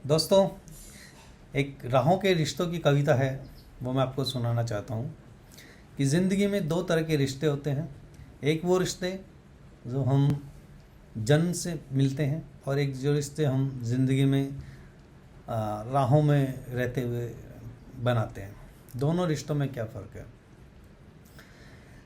दोस्तों, एक राहों के रिश्तों की कविता है, वो मैं आपको सुनाना चाहता हूँ कि ज़िंदगी में दो तरह के रिश्ते होते हैं। एक वो रिश्ते जो हम जन्म से मिलते हैं और एक जो रिश्ते हम ज़िंदगी में राहों में रहते हुए बनाते हैं। दोनों रिश्तों में क्या फ़र्क है?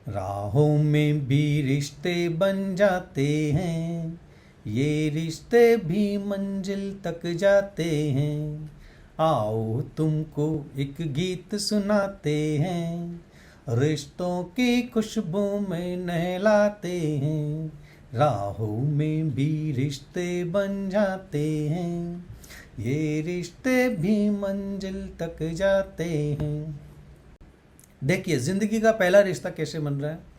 राहों में भी रिश्ते बन जाते हैं, ये रिश्ते भी मंजिल तक जाते हैं। आओ तुमको एक गीत सुनाते हैं, रिश्तों की खुशबू में नहलाते हैं। राहों में भी रिश्ते बन जाते हैं, ये रिश्ते भी मंजिल तक जाते हैं। देखिए, जिंदगी का पहला रिश्ता कैसे बन रहा है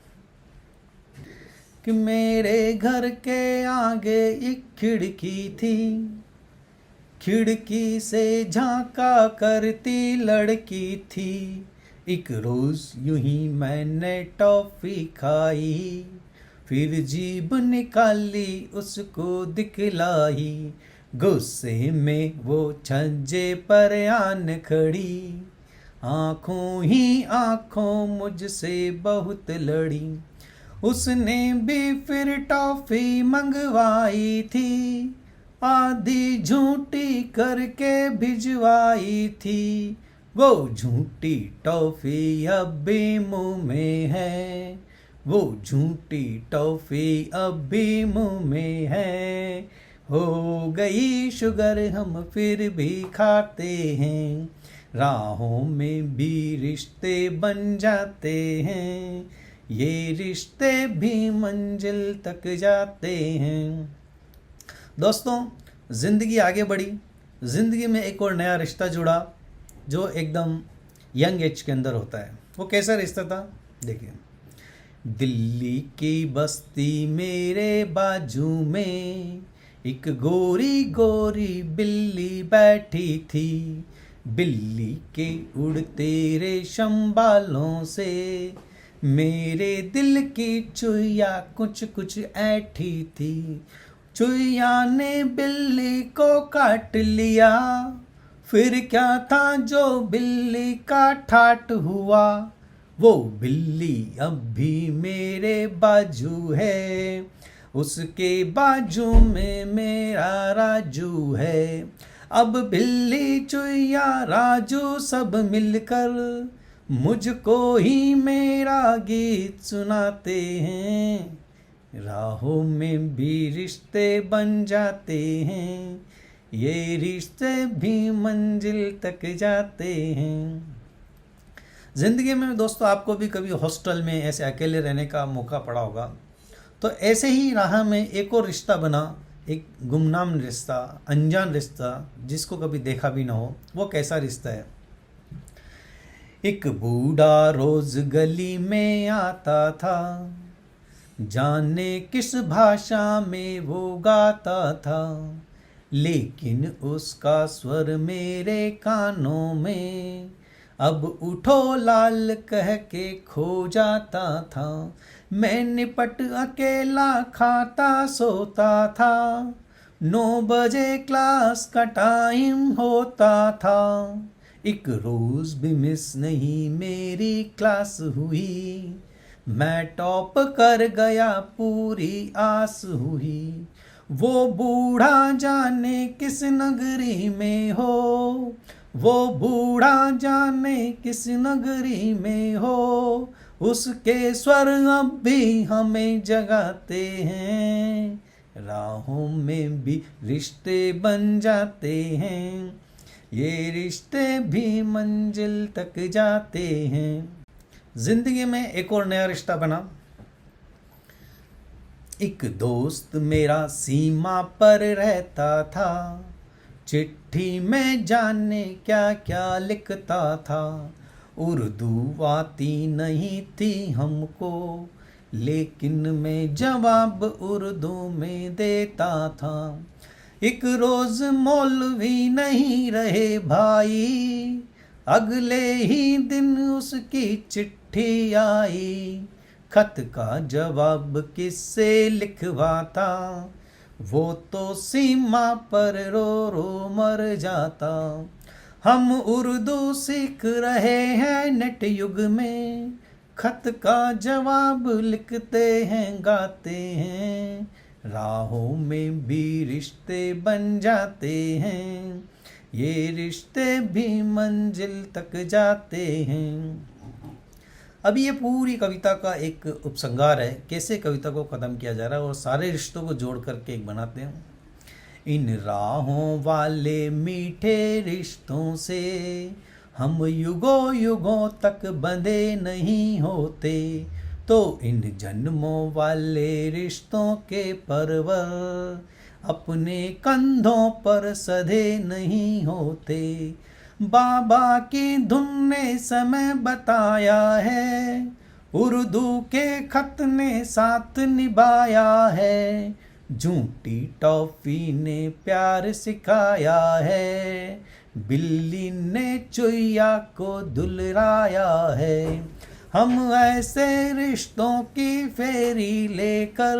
कि मेरे घर के आगे एक खिड़की थी, खिड़की से झांका करती लड़की थी। एक रोज यूं ही मैंने टॉफी खाई, फिर जीभ निकाली उसको दिखलाई। गुस्से में वो छज्जे पर आन खड़ी, आंखों ही आंखों मुझसे बहुत लड़ी। उसने भी फिर टॉफी मंगवाई थी, आधी झूठी करके भिजवाई थी। वो झूठी टॉफी अब भी मुंह में है, वो झूठी टॉफी अब भी मुंह में है। हो गई शुगर हम फिर भी खाते हैं, राहों में भी रिश्ते बन जाते हैं, ये रिश्ते भी मंजिल तक जाते हैं। दोस्तों, ज़िंदगी आगे बढ़ी, ज़िंदगी में एक और नया रिश्ता जुड़ा जो एकदम यंग एज के अंदर होता है। वो कैसा रिश्ता था? देखिए, दिल्ली की बस्ती मेरे बाजू में एक गोरी गोरी बिल्ली बैठी थी। बिल्ली के उड़ते रेशम बालों से मेरे दिल की चुईया कुछ कुछ ऐठी थी। चुईया ने बिल्ली को काट लिया, फिर क्या था जो बिल्ली का ठाट हुआ। वो बिल्ली अब भी मेरे बाजू है, उसके बाजू में मेरा राजू है। अब बिल्ली चुईया राजू सब मिलकर मुझको ही मेरा गीत सुनाते हैं। राहों में भी रिश्ते बन जाते हैं, ये रिश्ते भी मंजिल तक जाते हैं। ज़िंदगी में दोस्तों, आपको भी कभी हॉस्टल में ऐसे अकेले रहने का मौका पड़ा होगा, तो ऐसे ही राह में एक और रिश्ता बना, एक गुमनाम रिश्ता, अनजान रिश्ता, जिसको कभी देखा भी ना हो। वो कैसा रिश्ता है? एक बूढ़ा रोज गली में आता था, जाने किस भाषा में वो गाता था, लेकिन उसका स्वर मेरे कानों में अब उठो लाल कह के खो जाता था। मैं निपट अकेला खाता सोता था, 9 बजे क्लास का टाइम होता था। एक रोज भी मिस नहीं मेरी क्लास हुई, मैं टॉप कर गया पूरी आस हुई। वो बूढ़ा जाने किस नगरी में हो, वो बूढ़ा जाने किस नगरी में हो, उसके स्वर अब भी हमें जगाते हैं। राहों में भी रिश्ते बन जाते हैं, ये रिश्ते भी मंजिल तक जाते हैं। जिंदगी में एक और नया रिश्ता बना। एक दोस्त मेरा सीमा पर रहता था, चिट्ठी में जाने क्या क्या लिखता था। उर्दू आती नहीं थी हमको, लेकिन मैं जवाब उर्दू में देता था। एक रोज मौलवी नहीं रहे भाई, अगले ही दिन उसकी चिट्ठी आई। खत का जवाब किससे लिखवाता, वो तो सीमा पर रो रो मर जाता। हम उर्दू सीख रहे हैं नेट युग में, खत का जवाब लिखते हैं गाते हैं, राहों में भी रिश्ते बन जाते हैं, ये रिश्ते भी मंजिल तक जाते हैं। अब ये पूरी कविता का एक उपसंहार है, कैसे कविता को ख़त्म किया जा रहा है और सारे रिश्तों को जोड़ करके एक बनाते हैं। इन राहों वाले मीठे रिश्तों से हम युगों युगों तक बंधे नहीं होते, तो इन जन्मों वाले रिश्तों के पर्वत अपने कंधों पर सधे नहीं होते। बाबा की धुन ने समय बताया है, उर्दू के खत ने साथ निभाया है, झूठी टॉफी ने प्यार सिखाया है, बिल्ली ने चुईया को दुलराया है। हम ऐसे रिश्तों की फेरी लेकर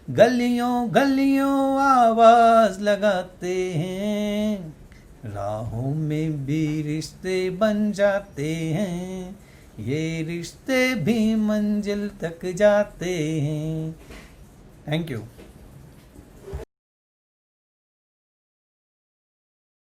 गलियों गलियों आवाज लगाते हैं, राहों में भी रिश्ते बन जाते हैं, ये रिश्ते भी मंजिल तक जाते हैं। Thank you.